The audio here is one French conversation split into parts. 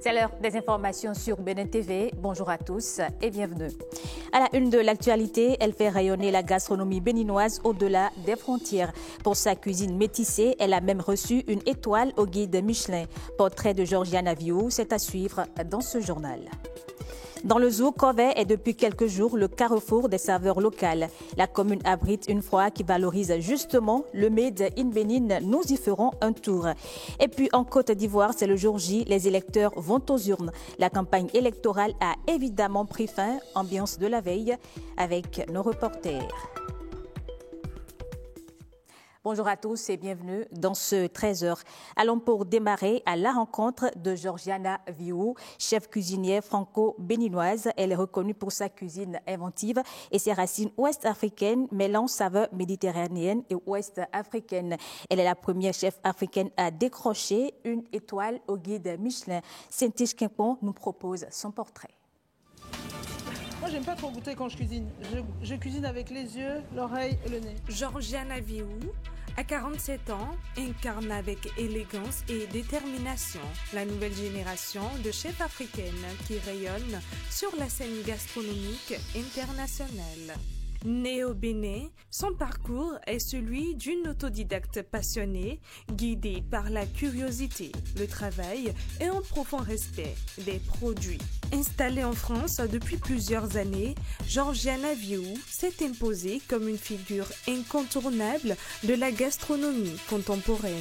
C'est l'heure des informations sur Bénin TV. Bonjour à tous et bienvenue. À la une de l'actualité, elle fait rayonner la gastronomie béninoise au-delà des frontières. Pour sa cuisine métissée, elle a même reçu une étoile au guide Michelin. Portrait de Georgiana Viou, c'est à suivre dans ce journal. Dans le zoo, Covey est depuis quelques jours le carrefour des saveurs locales. La commune abrite une foire qui valorise justement le Made in Bénin. Nous y ferons un tour. Et puis en Côte d'Ivoire, c'est le jour J. Les électeurs vont aux urnes. La campagne électorale a évidemment pris fin. Ambiance de la veille avec nos reporters. Bonjour à tous et bienvenue dans ce 13h. Allons pour démarrer à la rencontre de Georgiana Viou, chef cuisinière franco-béninoise. Elle est reconnue pour sa cuisine inventive et ses racines ouest-africaines mêlant saveurs méditerranéennes et ouest-africaines. Elle est la première chef africaine à décrocher une étoile au guide Michelin. Saint-Tiche Quimpon nous propose son portrait. Moi, j'aime pas trop goûter quand je cuisine. Je cuisine avec les yeux, l'oreille et le nez. Georgiana Viou, à 47 ans, incarne avec élégance et détermination la nouvelle génération de chefs africaines qui rayonnent sur la scène gastronomique internationale. Née au Bénin, son parcours est celui d'une autodidacte passionnée, guidée par la curiosité, le travail et un profond respect des produits. Installée en France depuis plusieurs années, Georgiana Viou s'est imposée comme une figure incontournable de la gastronomie contemporaine.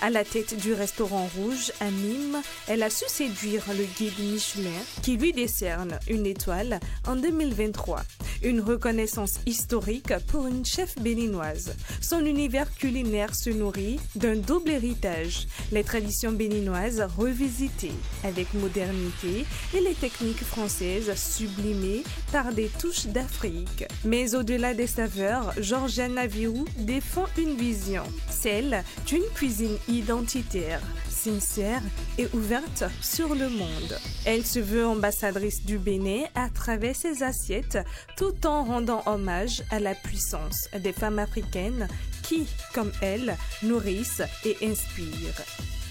À la tête du restaurant Rouge à Nîmes, elle a su séduire le guide Michelin qui lui décerne une étoile en 2023. Une reconnaissance historique pour une chef béninoise. Son univers culinaire se nourrit d'un double héritage, les traditions béninoises revisitées avec modernité et les techniques françaises sublimées par des touches d'Afrique. Mais au-delà des saveurs, Georgiana Viou défend une vision, celle d'une cuisine identitaire, sincère et ouverte sur le monde. Elle se veut ambassadrice du Bénin à travers ses assiettes, tout en rendant hommage à la puissance des femmes africaines qui, comme elle, nourrissent et inspirent.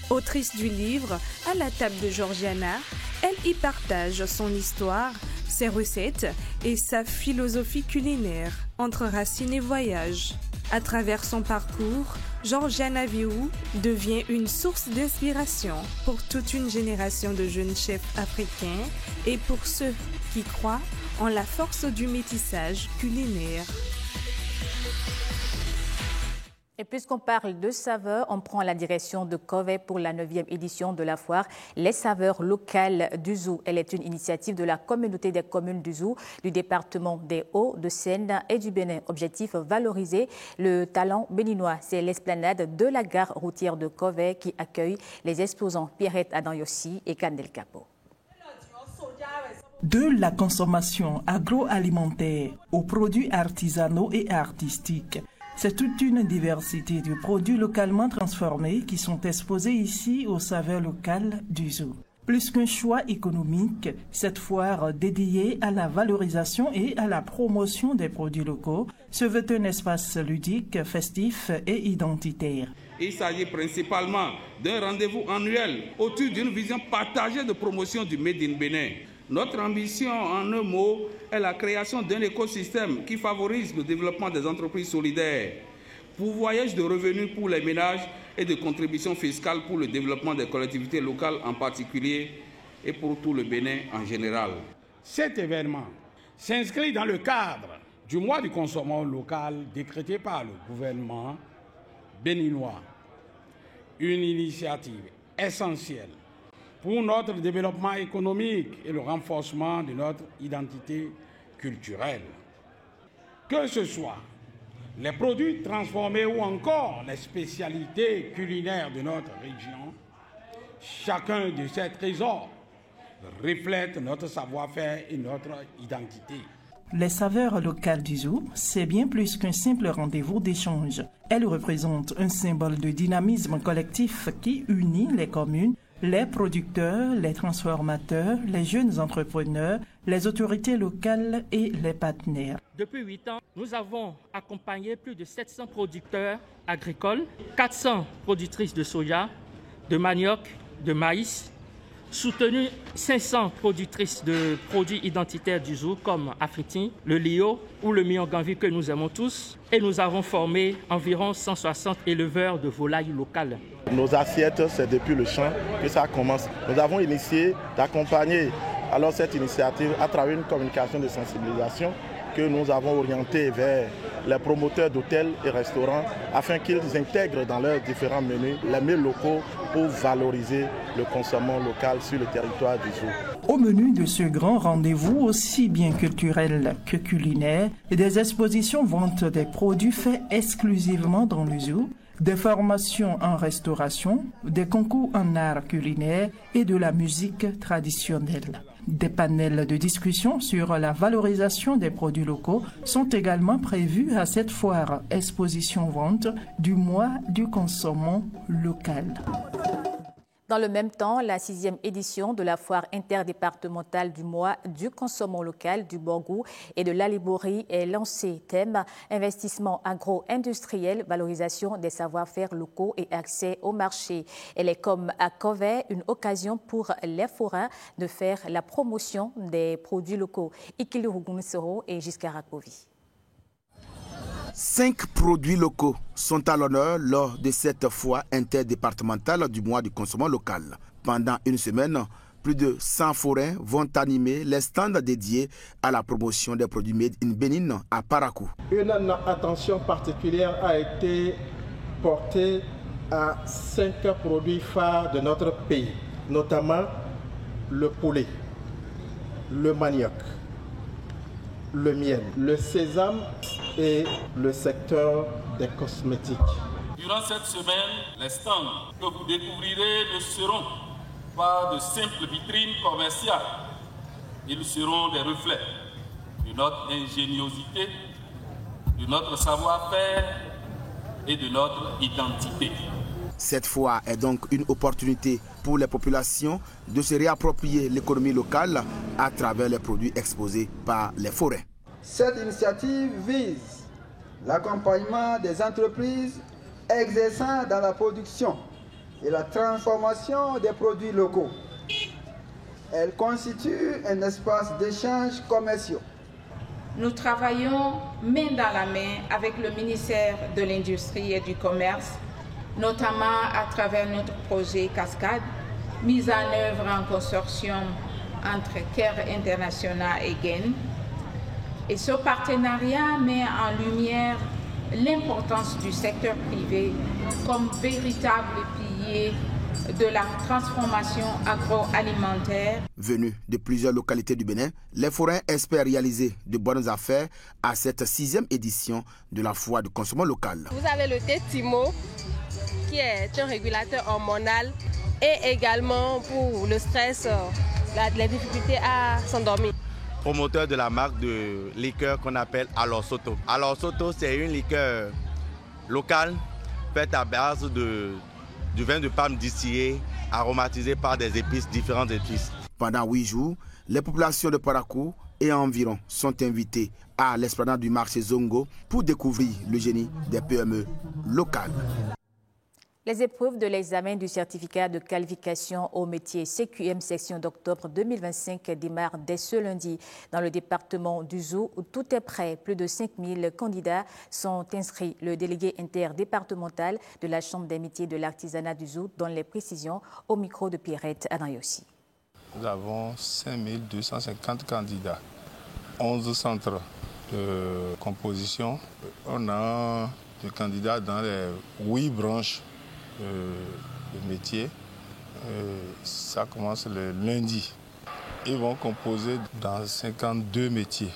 Autrice du livre « À la table de Georgiana », elle y partage son histoire, ses recettes et sa philosophie culinaire entre racines et voyages. À travers son parcours, Georgiana Viou devient une source d'inspiration pour toute une génération de jeunes chefs africains et pour ceux qui croient en la force du métissage culinaire. Et puisqu'on parle de saveurs, on prend la direction de Covey pour la 9e édition de la foire Les saveurs locales du Zou. Elle est une initiative de la communauté des communes du Zou, du département des Hauts-de-Seine et du Bénin. Objectif, valoriser le talent béninois. C'est l'esplanade de la gare routière de Covey qui accueille les exposants Pierrette Adanyossi et Kandel Capo. De la consommation agroalimentaire aux produits artisanaux et artistiques, c'est toute une diversité de produits localement transformés qui sont exposés ici aux saveurs locales du Zou. Plus qu'un choix économique, cette foire dédiée à la valorisation et à la promotion des produits locaux se veut un espace ludique, festif et identitaire. Il s'agit principalement d'un rendez-vous annuel autour d'une vision partagée de promotion du Made in Bénin. Notre ambition, en un mot, est la création d'un écosystème qui favorise le développement des entreprises solidaires, pourvoyeuses de revenus pour les ménages et de contributions fiscales pour le développement des collectivités locales en particulier et pour tout le Bénin en général. Cet événement s'inscrit dans le cadre du mois du consommation local décrété par le gouvernement béninois, une initiative essentielle pour notre développement économique et le renforcement de notre identité culturelle. Que ce soit les produits transformés ou encore les spécialités culinaires de notre région, chacun de ces trésors reflète notre savoir-faire et notre identité. Les saveurs locales du Zou, c'est bien plus qu'un simple rendez-vous d'échange. Elles représentent un symbole de dynamisme collectif qui unit les communes, les producteurs, les transformateurs, les jeunes entrepreneurs, les autorités locales et les partenaires. Depuis 8 ans, nous avons accompagné plus de 700 producteurs agricoles, 400 productrices de soja, de manioc, de maïs, soutenu 500 productrices de produits identitaires du zoo comme Afritin, le Lio ou le Mionganvi que nous aimons tous. Et nous avons formé environ 160 éleveurs de volailles locales. Nos assiettes, c'est depuis le champ que ça commence. Nous avons initié d'accompagner alors cette initiative à travers une communication de sensibilisation que nous avons orientée vers les promoteurs d'hôtels et restaurants afin qu'ils intègrent dans leurs différents menus les mets locaux pour valoriser le consommation local sur le territoire du zoo. Au menu de ce grand rendez-vous, aussi bien culturel que culinaire, des expositions vente des produits faits exclusivement dans le zoo, des formations en restauration, des concours en art culinaire et de la musique traditionnelle. Des panels de discussion sur la valorisation des produits locaux sont également prévus à cette foire exposition-vente du mois du consommant local. Dans le même temps, la 6e édition de la foire interdépartementale du mois du consommant local du Borgou et de l'Alibouri est lancée. Thème investissement agro-industriel, valorisation des savoir-faire locaux et accès au marché. Elle est comme à Covey une occasion pour les forains de faire la promotion des produits locaux. Ikilu Rugunsoro et Giscard Rakovi. 5 produits locaux sont à l'honneur lors de cette foire interdépartementale du mois du consommant local. Pendant une semaine, plus de 100 forains vont animer les stands dédiés à la promotion des produits made in Bénin à Parakou. Une attention particulière a été portée à 5 produits phares de notre pays, notamment le poulet, le manioc, le miel, le sésame et le secteur des cosmétiques. Durant cette semaine, les stands que vous découvrirez ne seront pas de simples vitrines commerciales. Ils seront des reflets de notre ingéniosité, de notre savoir-faire et de notre identité. Cette foire est donc une opportunité pour les populations de se réapproprier l'économie locale à travers les produits exposés par les forêts. Cette initiative vise l'accompagnement des entreprises exerçant dans la production et la transformation des produits locaux. Elle constitue un espace d'échange commerciaux. Nous travaillons main dans la main avec le ministère de l'Industrie et du Commerce, notamment à travers notre projet Cascade, mis en œuvre en consortium entre CARE International et GAIN. Et ce partenariat met en lumière l'importance du secteur privé comme véritable pilier de la transformation agroalimentaire. Venus de plusieurs localités du Bénin, les forains espèrent réaliser de bonnes affaires à cette 6e édition de la foire du consommant local. Vous avez le thé Timo, qui est un régulateur hormonal, et également pour le stress, les difficultés à s'endormir. Promoteur de la marque de liqueur qu'on appelle Alors Soto. Alors Soto, c'est une liqueur locale faite à base du vin de palme distillé, aromatisé par des épices, différentes épices. Pendant 8 jours, les populations de Parakou et environ sont invitées à l'esplanade du marché Zongo pour découvrir le génie des PME locales. Les épreuves de l'examen du certificat de qualification au métier CQM section d'octobre 2025 démarrent dès ce lundi. Dans le département du Zou, où tout est prêt, plus de 5000 candidats sont inscrits. Le délégué interdépartemental de la Chambre des métiers de l'artisanat du Zou donne les précisions au micro de Pierrette Anayossi. Nous avons 5250 candidats, 11 centres de composition. On a des candidats dans les 8 branches de métier. Ça commence le lundi. Ils vont composer dans 52 métiers.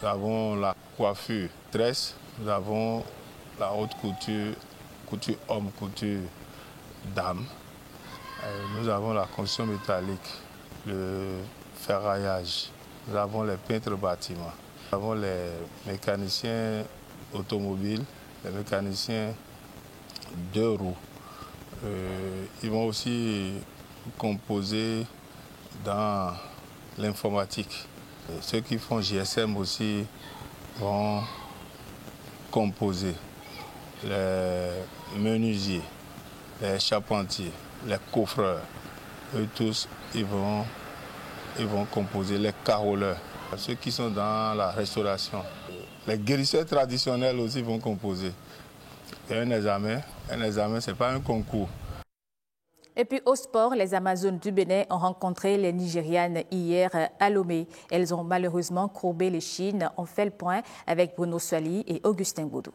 Nous avons la coiffure tresse, nous avons la haute couture, couture homme, couture dame. Nous avons la construction métallique, le ferraillage, nous avons les peintres bâtiments, nous avons les mécaniciens automobiles, les mécaniciens de roues. Ils vont aussi composer dans l'informatique. Ceux qui font GSM aussi vont composer. Les menuisiers, les charpentiers, les coffreurs, Eux tous, ils vont composer les caroleurs. Ceux qui sont dans la restauration. Les guérisseurs traditionnels aussi vont composer. Et un examen, ce n'est pas un concours. Et puis au sport, les Amazones du Bénin ont rencontré les Nigérianes hier à Lomé. Elles ont malheureusement courbé les chines. On fait le point avec Bruno Swali et Augustin Boudou.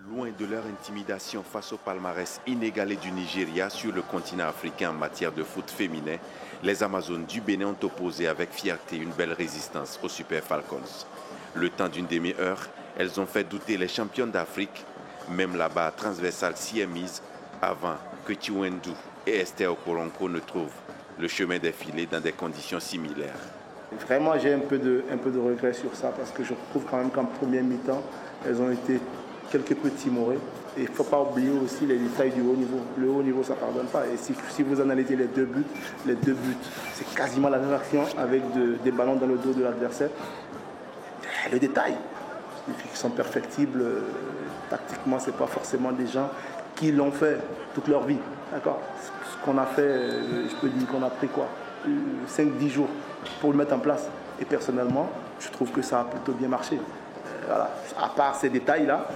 Loin de leur intimidation face au palmarès inégalé du Nigeria sur le continent africain en matière de foot féminin, les Amazones du Bénin ont opposé avec fierté une belle résistance aux Super Falcons. Le temps d'une demi-heure, elles ont fait douter les championnes d'Afrique. Même la barre transversale s'y est mise avant que Chiwendu et Esther Okoronko ne trouvent le chemin des filets dans des conditions similaires. Vraiment, j'ai un peu de regret sur ça parce que je trouve quand même qu'en première mi-temps, elles ont été quelque peu timorées. Et il ne faut pas oublier aussi les détails du haut niveau. Le haut niveau, ça ne pardonne pas. Et si vous analysez les deux buts, c'est quasiment la même action avec des ballons dans le dos de l'adversaire. Le détail, les filles qui sont perfectibles, tactiquement, ce n'est pas forcément des gens qui l'ont fait toute leur vie. D'accord ? Ce qu'on a fait, je peux dire qu'on a pris 5-10 jours pour le mettre en place. Et personnellement, je trouve que ça a plutôt bien marché. Voilà. À part ces détails-là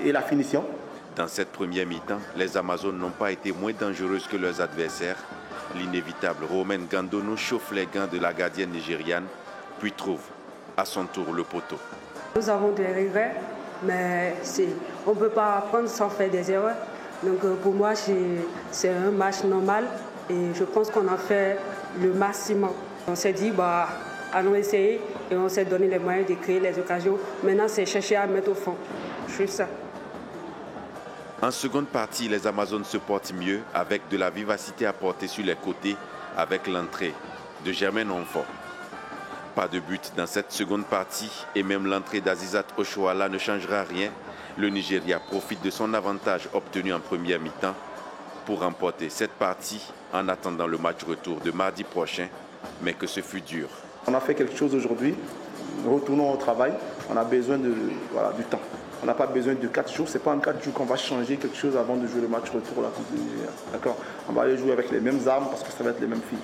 et la finition. Dans cette première mi-temps, les Amazones n'ont pas été moins dangereuses que leurs adversaires. L'inévitable Romaine Gandono chauffe les gants de la gardienne nigériane, puis trouve à son tour le poteau. Nous avons des regrets, mais on ne peut pas apprendre sans faire des erreurs. Donc pour moi, c'est un match normal et je pense qu'on a fait le maximum. On s'est dit, allons essayer et on s'est donné les moyens de créer les occasions. Maintenant, c'est chercher à mettre au fond. Juste ça. En seconde partie, les Amazones se portent mieux avec de la vivacité apportée sur les côtés avec l'entrée de Germaine Onfort. Pas de but dans cette seconde partie et même l'entrée d'Azizat Oshoala ne changera rien. Le Nigeria profite de son avantage obtenu en première mi-temps pour remporter cette partie en attendant le match retour de mardi prochain, mais que ce fut dur. On a fait quelque chose aujourd'hui, retournons au travail, on a besoin du temps. On n'a pas besoin de 4 jours, ce n'est pas en 4 jours qu'on va changer quelque chose avant de jouer le match retour la Coupe du Nigeria. D'accord ? On va aller jouer avec les mêmes armes parce que ça va être les mêmes filles.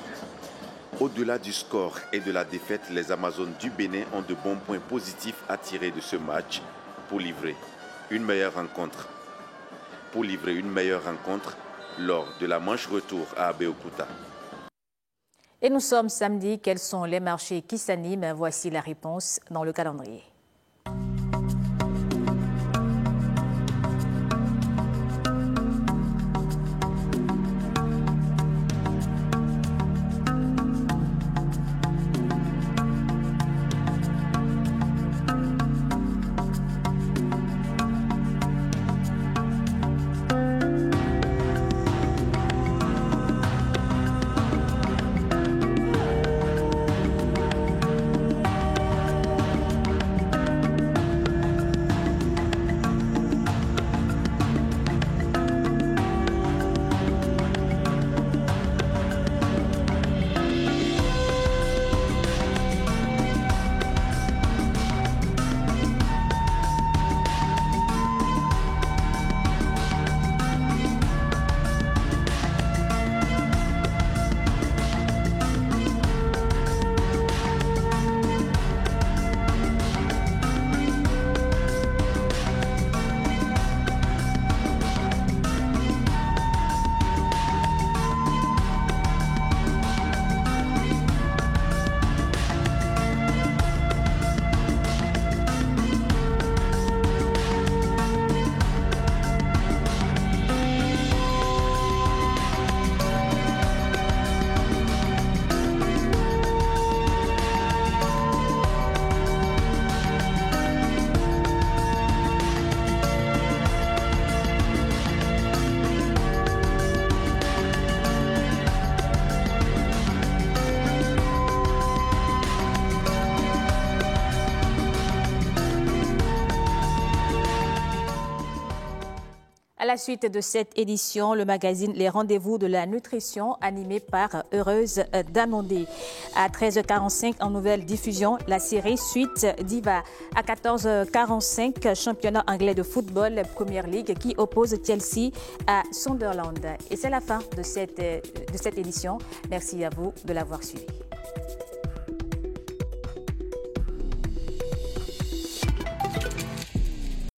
Au-delà du score et de la défaite, les Amazones du Bénin ont de bons points positifs à tirer de ce match pour livrer une meilleure rencontre. Lors de la manche retour à Abeokuta. Et nous sommes samedi. Quels sont les marchés qui s'animent? Voici la réponse dans le calendrier. À la suite de cette édition, le magazine Les Rendez-vous de la Nutrition, animé par Heureuse Damondé. À 13h45, en nouvelle diffusion, la série Suite Diva. À 14h45, championnat anglais de football, Première Ligue, qui oppose Chelsea à Sunderland. Et c'est la fin de cette édition. Merci à vous de l'avoir suivi.